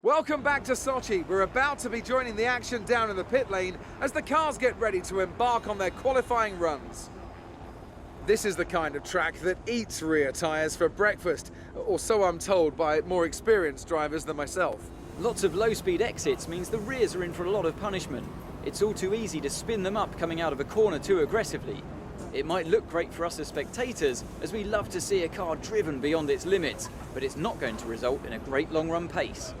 Welcome back to Sochi. We're about to be joining the action down in the pit lane as the cars get ready to embark on their qualifying runs. This is the kind of track that eats rear tyres for breakfast, or so I'm told by more experienced drivers than myself. Lots of low-speed exits means the rears are in for a lot of punishment. It's all too easy to spin them up coming out of a corner too aggressively. It might look great for us as spectators, as we love to see a car driven beyond its limits, but it's not going to result in a great long-run pace.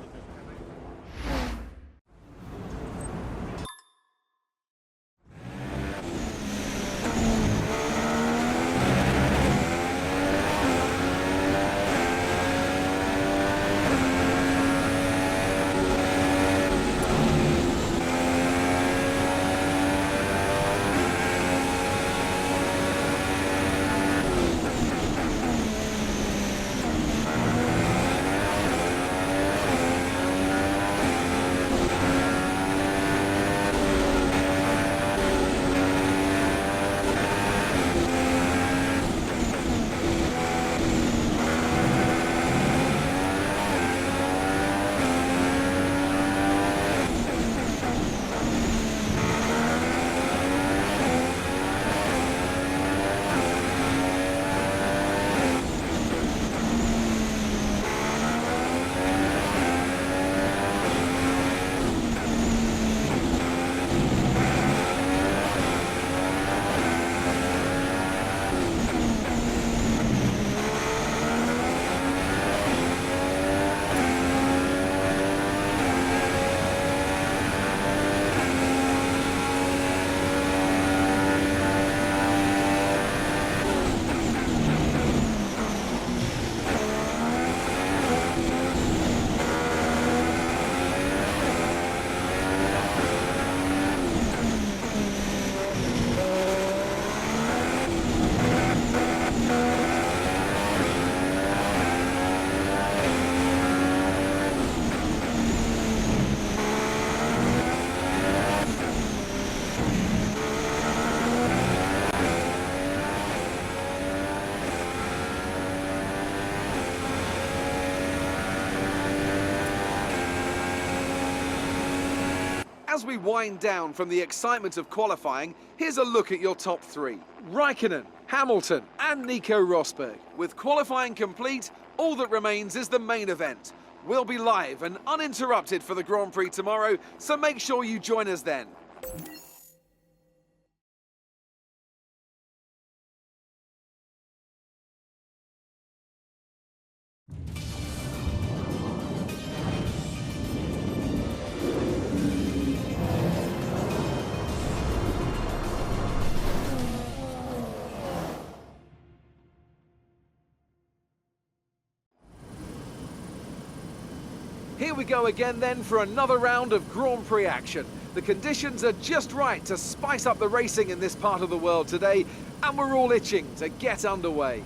As we wind down from the excitement of qualifying, here's a look at your top three. Räikkönen, Hamilton and Nico Rosberg. With qualifying complete, all that remains is the main event. We'll be live and uninterrupted for the Grand Prix tomorrow, so make sure you join us then. Here we go again then for another round of Grand Prix action. The conditions are just right to spice up the racing in this part of the world today, and we're all itching to get underway.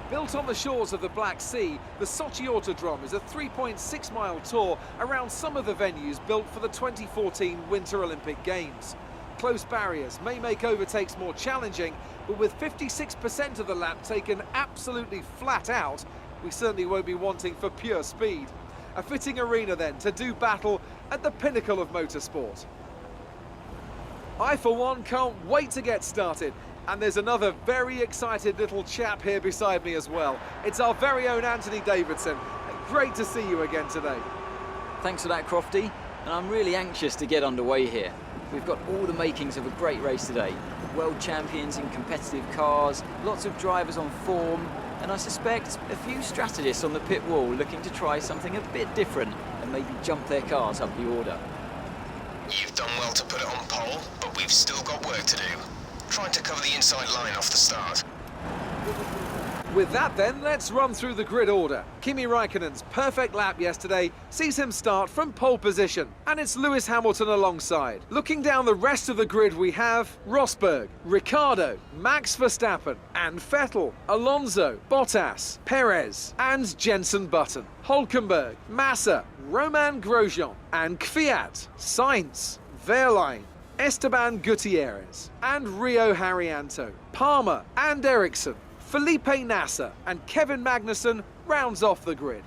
Built on the shores of the Black Sea, the Sochi Autodrome is a 3.6-mile tour around some of the venues built for the 2014 Winter Olympic Games. Close barriers may make overtakes more challenging, but with 56% of the lap taken absolutely flat out, we certainly won't be wanting for pure speed. A fitting arena then to do battle at the pinnacle of motorsport. I for one can't wait to get started, and there's another very excited little chap here beside me as well. It's our very own Anthony Davidson. Great to see you again today. Thanks for that, Crofty, and I'm really anxious to get underway here. We've got all the makings of a great race today. World champions in competitive cars, lots of drivers on form, and I suspect a few strategists on the pit wall looking to try something a bit different and maybe jump their cars up the order. You've done well to put it on pole, but we've still got work to do. Trying to cover the inside line off the start. With that then, let's run through the grid order. Kimi Räikkönen's perfect lap yesterday sees him start from pole position, and it's Lewis Hamilton alongside. Looking down the rest of the grid, we have Rosberg, Ricciardo, Max Verstappen and Vettel, Alonso, Bottas, Perez and Jenson Button, Hülkenberg, Massa, Romain Grosjean and Kvyat, Sainz, Wehrlein, Esteban Gutierrez and Rio Haryanto, Palmer and Ericsson, Felipe Nasser and Kevin Magnussen rounds off the grid.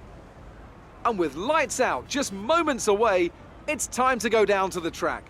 And with lights out just moments away, it's time to go down to the track.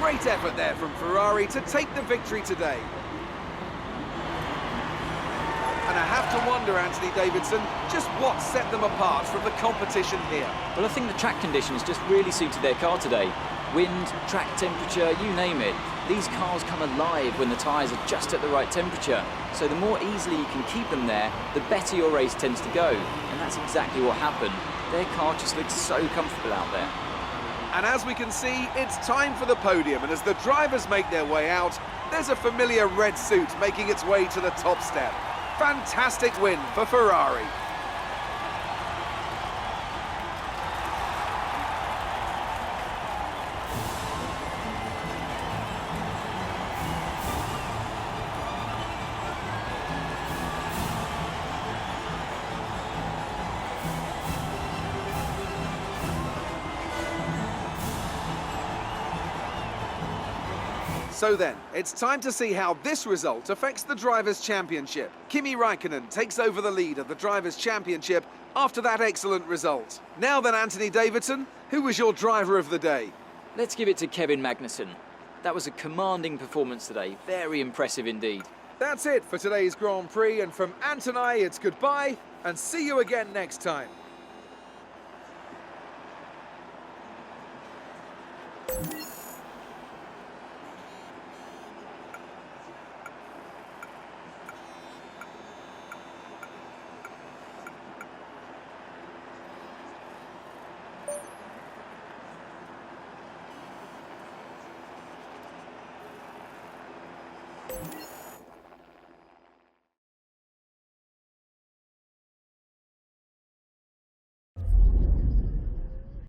Great effort there from Ferrari to take the victory today. And I have to wonder, Anthony Davidson, just what set them apart from the competition here. Well, I think the track conditions just really suited their car today. Wind, track temperature, you name it. These cars come alive when the tyres are just at the right temperature. So the more easily you can keep them there, the better your race tends to go. And that's exactly what happened. Their car just looked so comfortable out there. And as we can see, it's time for the podium. And as the drivers make their way out, there's a familiar red suit making its way to the top step. Fantastic win for Ferrari. So then, it's time to see how this result affects the Drivers' Championship. Kimi Räikkönen takes over the lead of the Drivers' Championship after that excellent result. Now then, Anthony Davidson, who was your driver of the day? Let's give it to Kevin Magnussen. That was a commanding performance today. Very impressive indeed. That's it for today's Grand Prix, and from Ant and I, it's goodbye, and see you again next time.